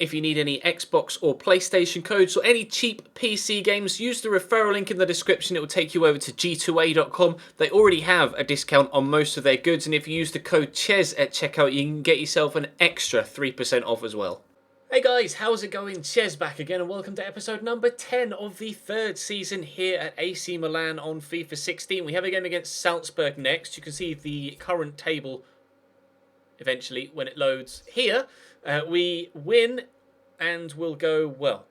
If you need any Xbox or PlayStation codes or any cheap PC games, use the referral link in the description. It will take you over to g2a.com. They already have a discount on most of their goods, and if you use the code CHES at checkout, you can get yourself an extra 3% off as well. Hey guys, how's it going? Ches back again, and welcome to episode number 10 of the third season here at AC Milan on FIFA 16. We have a game against Salzburg next. You can see the current table eventually when it loads here. We win and we'll go, well,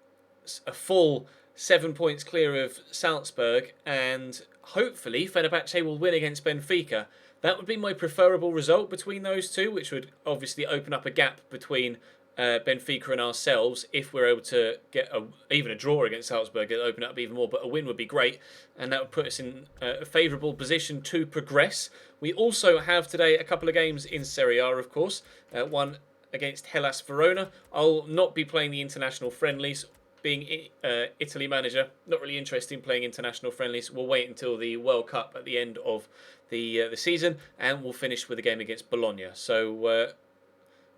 a full 7 points clear of Salzburg, and hopefully Fenerbahce will win against Benfica. That would be my preferable result between those two, which would obviously open up a gap between Benfica and ourselves. If we're able to get even a draw against Salzburg, it'll open up even more, but a win would be great, and that would put us in a favourable position to progress. We also have today a couple of games in Serie A, of course. One against Hellas Verona. I'll not be playing the international friendlies. Being Italy manager, not really interested in playing international friendlies. We'll wait until the World Cup at the end of the season, and we'll finish with a game against Bologna. So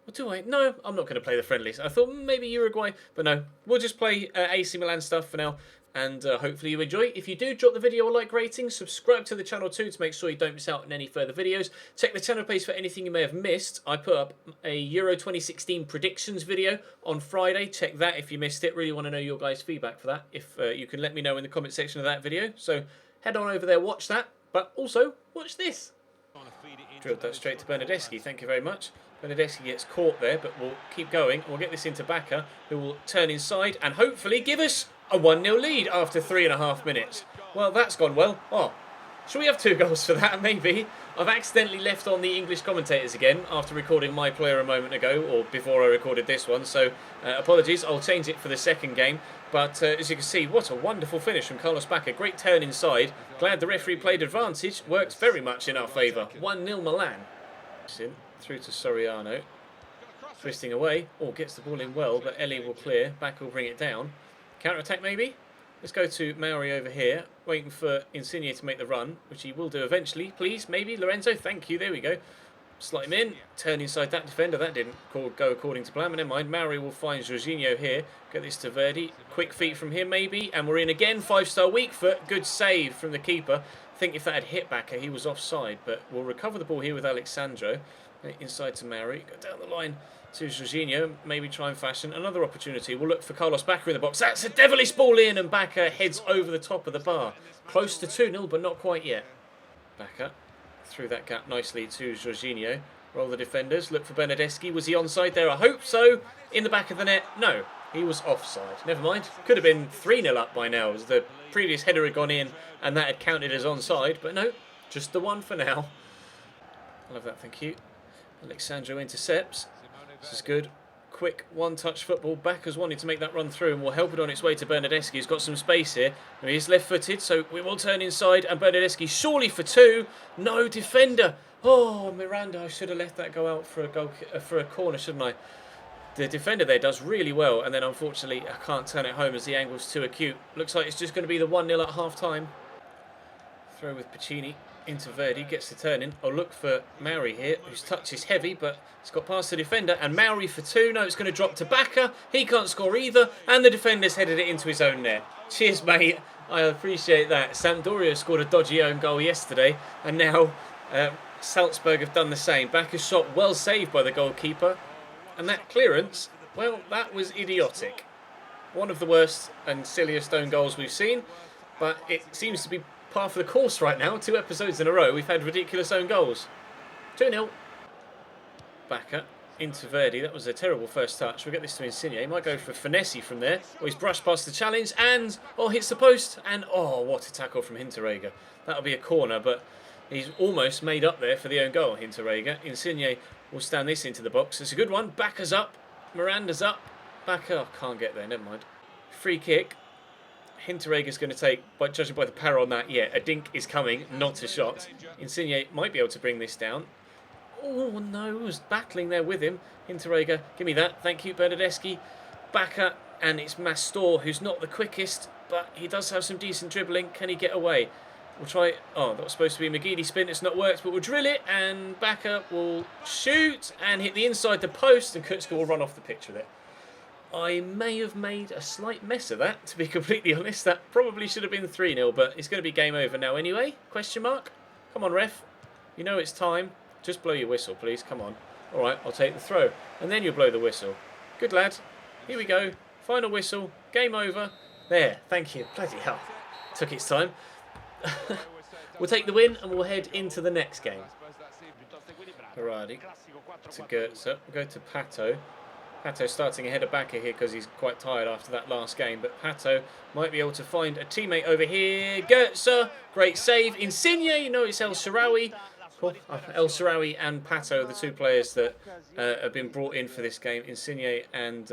what do I? No, I'm not going to play the friendlies. I thought maybe Uruguay, but no. We'll just play AC Milan stuff for now, and hopefully you enjoy. If you do, drop the video a like rating, subscribe to the channel too to make sure you don't miss out on any further videos. Check the channel page for anything you may have missed. I put up a Euro 2016 predictions video on Friday. Check that if you missed it. Really want to know your guys' feedback for that. If you can let me know in the comment section of that video. So head on over there, watch that, but also watch this. Drilled that straight to Bernardeschi, thank you very much. Bernardeschi gets caught there, but we'll keep going. We'll get this into Bacca, who will turn inside and hopefully give us a 1-0 lead after 3.5 minutes. Well, that's gone well. Oh, should we have 2 goals for that, maybe? I've accidentally left on the English commentators again after recording my player a moment ago, or before I recorded this one, so apologies. I'll change it for the second game. But as you can see, what a wonderful finish from Carlos Bacca. Great turn inside. Glad the referee played advantage. Worked very much in our favour. 1-0 Milan. Through to Soriano. Twisting away. Oh, gets the ball in well, but Ellie will clear. Bacca will bring it down. Counter-attack maybe? Let's go to Mauri over here. Waiting for Insigne to make the run, which he will do eventually. Please, maybe. Lorenzo, thank you. There we go. Slot him in. Turn inside that defender. That didn't go according to plan, but never mind. Mauri will find Jorginho here. Get this to Verdi. Quick feet from him maybe. And we're in again. 5-star weak foot. Good save from the keeper. I think if that had hit Bacca, he was offside. But we'll recover the ball here with Alexandro. Inside to Mauri. Go down the line to Jorginho. Maybe try and fashion another opportunity. We'll look for Carlos Bacca in the box. That's a devilish ball in, and Bacca heads over the top of the bar. Close to 2-0, but not quite yet. Bacca through that gap nicely to Jorginho. Roll the defenders. Look for Bernardeschi. Was he onside there? I hope so. In the back of the net. No, he was offside. Never mind. Could have been 3-0 up by now, as the previous header had gone in and that had counted as onside. But no, just the one for now. I love that. Thank you. Alexandro intercepts. This is good. Quick one-touch football. Bacca's wanting to make that run through, and will help it on its way to Bernardeschi. He's got some space here. He's left-footed, so we will turn inside, and Bernardeschi surely for 2. No defender. Oh, Miranda, I should have left that go out for a goal, for a corner, shouldn't I? The defender there does really well, and then unfortunately I can't turn it home as the angle's too acute. Looks like it's just going to be the 1-0 at half-time. Throw with Piccini into Verdi, gets the turn in. I'll look for Mauri here, whose touch is heavy, but it's got past the defender, and Mauri for 2. No, it's going to drop to Bacca. He can't score either, and the defender's headed it into his own net. Cheers, mate. I appreciate that. Sampdoria scored a dodgy own goal yesterday, and now Salzburg have done the same. Bacca's shot well saved by the goalkeeper, and that clearance, well, that was idiotic. One of the worst and silliest own goals we've seen, but it seems to be par for the course right now. 2 episodes in a row we've had ridiculous own goals. 2-0. Bacca into Verdi. That was a terrible first touch. We'll get this to Insigne. He might go for finesse from there. Oh, he's brushed past the challenge and hits the post. And what a tackle from Hinteregger. That'll be a corner, but he's almost made up there for the own goal, Hinteregger. Insigne will stand this into the box. It's a good one. Bacca's up. Miranda's up. Bacca can't get there. Never mind. Free kick. Hinteregger's going to take, judging by the power on that, yeah, a dink is coming, not a shot. Insigne might be able to bring this down. Oh, no, was battling there with him. Hinteregger, give me that. Thank you, Bernardeschi. Bacca, and it's Mastor, who's not the quickest, but he does have some decent dribbling. Can he get away? We'll try... Oh, that was supposed to be McGeady spin. It's not worked, but we'll drill it, and Bacca will shoot and hit the inside the post, and Kutska will run off the pitch with it. I may have made a slight mess of that, to be completely honest. That probably should have been 3-0, but it's going to be game over now anyway. Question mark? Come on, ref. You know it's time. Just blow your whistle, please. Come on. All right, I'll take the throw. And then you'll blow the whistle. Good lad. Here we go. Final whistle. Game over. There. Thank you. Bloody hell. Took its time. We'll take the win and we'll head into the next game. Berardi to Goetze. We'll go to Pato. Pato starting ahead of Bakker here because he's quite tired after that last game. But Pato might be able to find a teammate over here. Goetze. Great save. Insigne. You know it's El Shaarawy. Cool. El Shaarawy and Pato are the two players that have been brought in for this game. Insigne and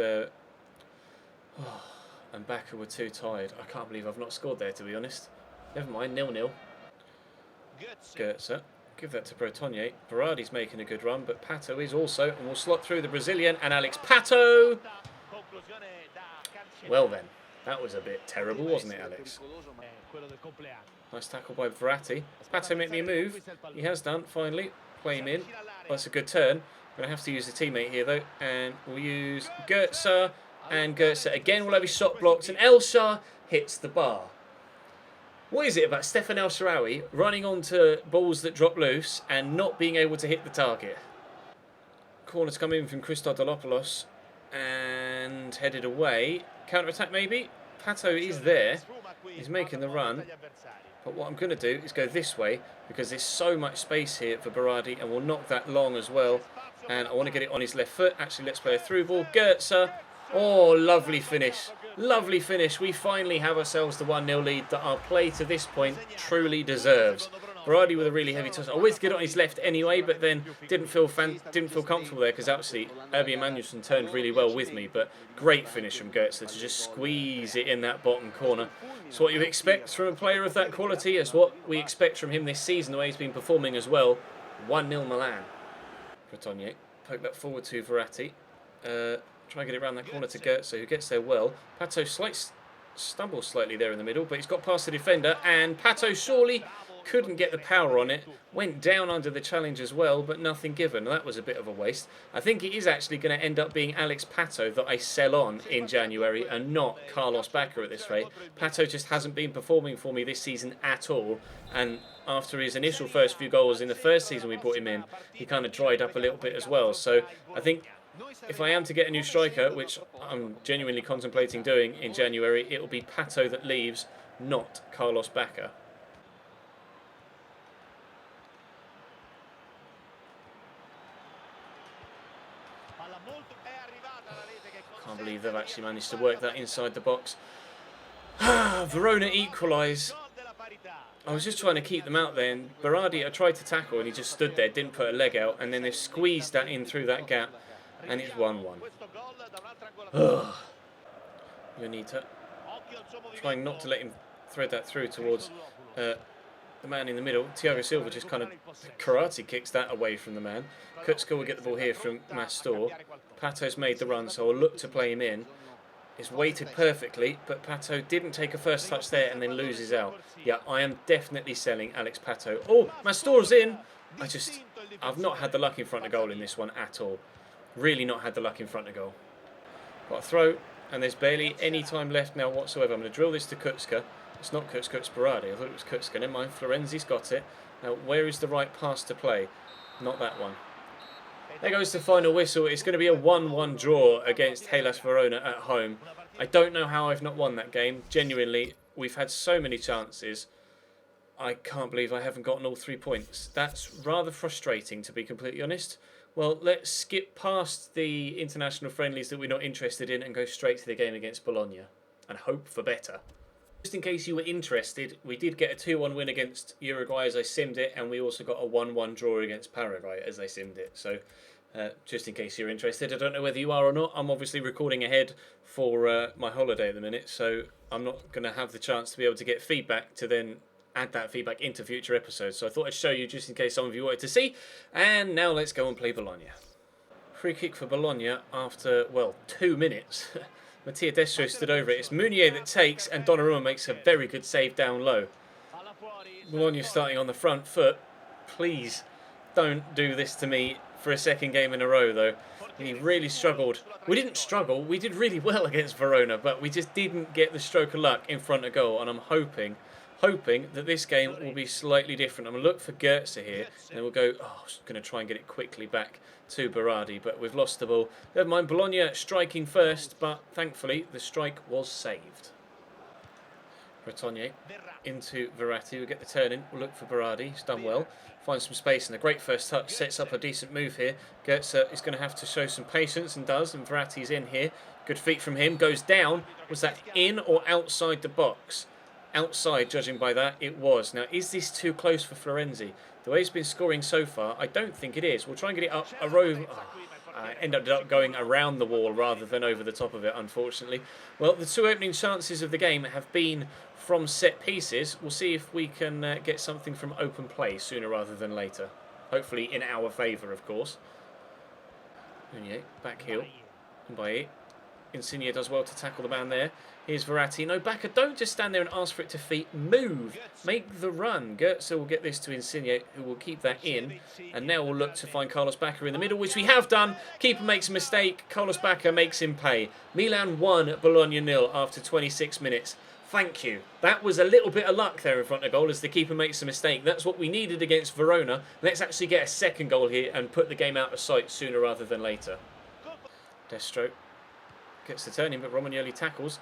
Bakker were too tired. I can't believe I've not scored there, to be honest. Never mind, 0-0. Goetze. Give that to Bretonnier. Berardi's making a good run, but Pato is also, and will slot through the Brazilian and Alex Pato. Well then, that was a bit terrible, wasn't it, Alex? Nice tackle by Verratti. Pato make me a move. He has done, finally. Play him in. Well, that's a good turn. I'm going to have to use the teammate here, though. And we'll use Goetze. And Goetze again will have his shot blocked. And Elsha hits the bar. What is it about Stefan El Shaarawy running onto balls that drop loose and not being able to hit the target? Corner to come in from Christodolopoulos and headed away. Counter-attack maybe? Pato is there. He's making the run. But what I'm going to do is go this way because there's so much space here for Berardi and we'll knock that long as well. And I want to get it on his left foot. Actually, let's play a through ball. Goetze. Oh, lovely finish. Lovely finish. We finally have ourselves the 1-0 lead that our play to this point truly deserves. Berardi with a really heavy touch. I wanted to get it on his left anyway, but then didn't feel comfortable there because actually Erby Emanuelson turned really well with me. But great finish from Goetze to just squeeze it in that bottom corner. It's what you expect from a player of that quality. It's what we expect from him this season, the way he's been performing as well. 1-0 Milan. Bretonnier. Poke that forward to Verratti. Try and get it around that corner to Goetze, who gets there well. Pato stumbles slightly there in the middle, but he's got past the defender, and Pato surely couldn't get the power on it. Went down under the challenge as well, but nothing given. That was a bit of a waste. I think it is actually going to end up being Alex Pato that I sell on in January, and not Carlos Bakker at this rate. Pato just hasn't been performing for me this season at all, and after his initial first few goals in the first season we brought him in, he kind of dried up a little bit as well. So I think if I am to get a new striker, which I'm genuinely contemplating doing in January, it will be Pato that leaves, not Carlos Bakker. Can't believe they've actually managed to work that inside the box. Verona equalise. I was just trying to keep them out there, and Berardi, I tried to tackle and he just stood there, didn't put a leg out, and then they've squeezed that in through that gap. And it's 1-1. Jonita trying not to let him thread that through towards the man in the middle. Thiago Silva just kind of karate kicks that away from the man. Kutska will get the ball here from Mastor. Pato's made the run, so I'll look to play him in. It's weighted perfectly, but Pato didn't take a first touch there and then loses out. Yeah, I am definitely selling Alex Pato. Oh, Mastor's in. I've not had the luck in front of goal in this one at all. Really not had the luck in front of goal. Got a throw, and there's barely any time left now whatsoever. I'm going to drill this to Kutska. It's not Kutska, it's Berardi. I thought it was Kutska. Never mind, Florenzi's got it. Now, where is the right pass to play? Not that one. There goes the final whistle. It's going to be a 1-1 draw against Hellas Verona at home. I don't know how I've not won that game. Genuinely, we've had so many chances. I can't believe I haven't gotten all 3 points. That's rather frustrating, to be completely honest. Well, let's skip past the international friendlies that we're not interested in and go straight to the game against Bologna and hope for better. Just in case you were interested, we did get a 2-1 win against Uruguay as I simmed it, and we also got a 1-1 draw against Paraguay as I simmed it. So just in case you're interested, I don't know whether you are or not. I'm obviously recording ahead for my holiday at the minute, so I'm not going to have the chance to be able to get feedback to then add that feedback into future episodes. So I thought I'd show you just in case some of you wanted to see. And now let's go and play Bologna. Free kick for Bologna after, well, 2 minutes. Mattia Destro stood over it. It's Meunier that takes, and Donnarumma makes a very good save down low. Bologna starting on the front foot. Please don't do this to me for a second game in a row, though. He really struggled. We didn't struggle. We did really well against Verona, but we just didn't get the stroke of luck in front of goal. And I'm hoping that this game will be slightly different. I'm going to look for Goetze here, and then we'll go, oh, I was going to try and get it quickly back to Berardi, but we've lost the ball. Never mind, Bologna striking first, but thankfully the strike was saved. Bretonnier into Verratti. We'll get the turn in. We'll look for Berardi. He's done well. Finds some space, and a great first touch sets up a decent move here. Goetze is going to have to show some patience, and does, and Verratti's in here. Good feet from him. Goes down. Was that in or outside the box? Outside, judging by that, it was. Now, is this too close for Florenzi? The way he's been scoring so far, I don't think it is. We'll try and get it up a row. Ended up going around the wall rather than over the top of it, unfortunately. Well, the two opening chances of the game have been from set pieces. We'll see if we can get something from open play sooner rather than later. Hopefully in our favour, of course. Meunier, back heel. Mbaye. Insigne does well to tackle the man there. Here's Verratti. No, Bacca, don't just stand there and ask for it to feet. Move. Make the run. Goetze will get this to Insigne, who will keep that in. And now we'll look to find Carlos Bacca in the middle, which we have done. Keeper makes a mistake. Carlos Bacca makes him pay. Milan 1, Bologna 0 after 26 minutes. Thank you. That was a little bit of luck there in front of goal as the keeper makes a mistake. That's what we needed against Verona. Let's actually get a second goal here and put the game out of sight sooner rather than later. Destro gets the turn in, but Romagnoli tackles.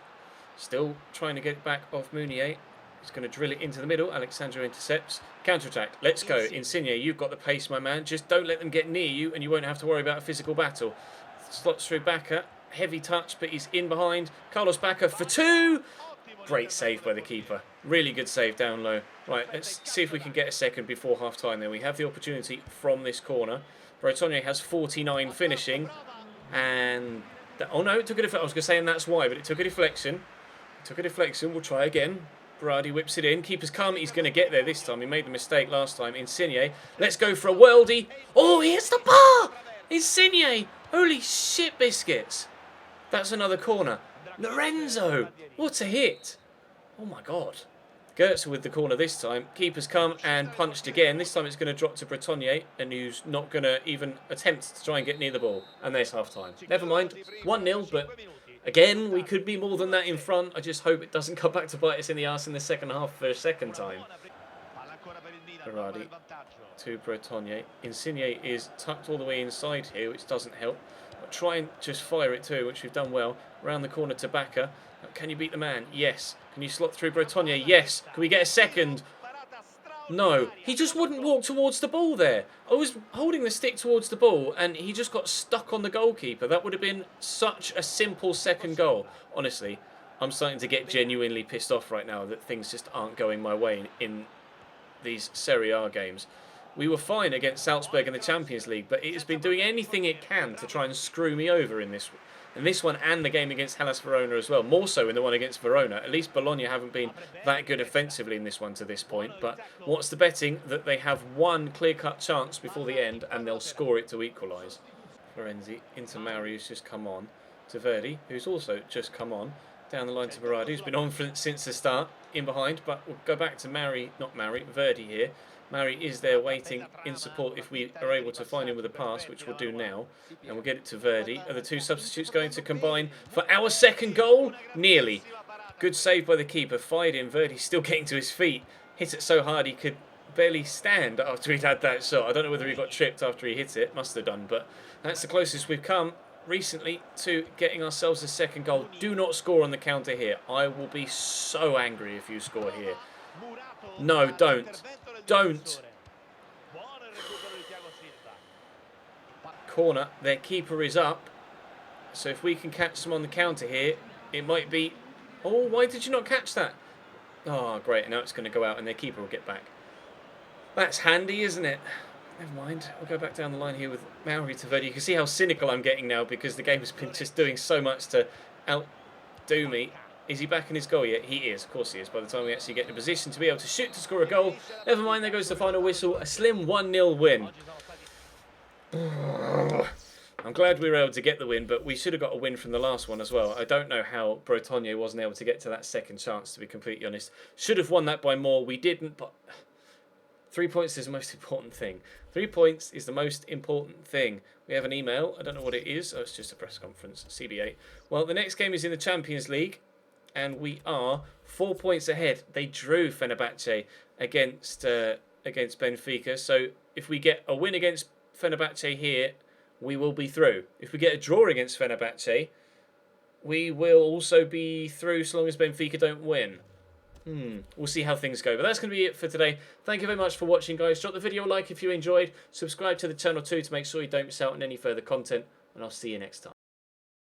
Still trying to get it back off Meunier. He's going to drill it into the middle. Alexandro intercepts. Counter-attack. Let's go. Insigne, you've got the pace, my man. Just don't let them get near you and you won't have to worry about a physical battle. Slots through Bacca. Heavy touch, but he's in behind. Carlos Bacca for 2. Great save by the keeper. Really good save down low. Right, let's see if we can get a second before half-time then. We have the opportunity from this corner. Bretonnier has 49 finishing. And... oh no, it took a deflection. I was going to say, and that's why, but it took a deflection. We'll try again. Berardi whips it in. Keeper's come. He's going to get there this time. He made the mistake last time. Insigne. Let's go for a worldie. Oh, he hits the bar! Insigne! Holy shit biscuits. That's another corner. Lorenzo! What a hit. Oh my god. Goetze with the corner this time. Keeper's come and punched again. This time it's going to drop to Bretonnier, and who's not going to even attempt to try and get near the ball. And there's half-time. Never mind. 1-0, but... again, we could be more than that in front. I just hope it doesn't come back to bite us in the arse in the second half for a second time. Berardi to Bretonnier. Insigne is tucked all the way inside here, which doesn't help. But try and just fire it too, which we've done well. Round the corner to Bacca. Can you beat the man? Yes. Can you slot through Bretonnier? Yes. Can we get a second? No, he just wouldn't walk towards the ball there. I was holding the stick towards the ball and he just got stuck on the goalkeeper. That would have been such a simple second goal. Honestly, I'm starting to get genuinely pissed off right now that things just aren't going my way in these Serie A games. We were fine against Salzburg in the Champions League, but it has been doing anything it can to try and screw me over in this one and the game against Hellas Verona as well. More so in the one against Verona. At least Bologna haven't been that good offensively in this one to this point. But what's the betting that they have one clear-cut chance before the end and they'll score it to equalise? Florenzi into Mauri, who's just come on. To Verdi, who's also just come on. Down the line to Berardi, who's been on since the start. In behind, but we'll go back to Verdi here. Mauri is there waiting in support if we are able to find him with a pass, which we'll do now. And we'll get it to Verdi. Are the two substitutes going to combine for our second goal? Nearly. Good save by the keeper. Fired in. Verdi still getting to his feet. Hit it so hard he could barely stand after he'd had that shot. I don't know whether he got tripped after he hit it. Must have done, but that's the closest we've come recently to getting ourselves a second goal. Do not score on the counter here. I will be so angry if you score here. No, don't. Don't. Corner. Their keeper is up. So if we can catch them on the counter here, it might be... oh, why did you not catch that? Oh, great. Now it's going to go out and their keeper will get back. That's handy, isn't it? Never mind. We'll go back down the line here with Mauri to Verdi. You can see how cynical I'm getting now because the game has been just doing so much to outdo me. Is he back in his goal yet? He is. Of course he is. By the time we actually get in a position to be able to shoot to score a goal. Never mind, there goes the final whistle. A slim 1-0 win. I'm glad we were able to get the win, but we should have got a win from the last one as well. I don't know how Bretonnier wasn't able to get to that second chance, to be completely honest. Should have won that by more. We didn't, but 3 points is the most important thing. 3 points is the most important thing. We have an email. I don't know what it is. Oh, it's just a press conference. CB8. Well, the next game is in the Champions League, and we are 4 points ahead. They drew Fenerbahce against Benfica. So if we get a win against Fenerbahce here, we will be through. If we get a draw against Fenerbahce, we will also be through so long as Benfica don't win. We'll see how things go. But that's going to be it for today. Thank you very much for watching, guys. Drop the video a like if you enjoyed. Subscribe to the channel too to make sure you don't miss out on any further content. And I'll see you next time.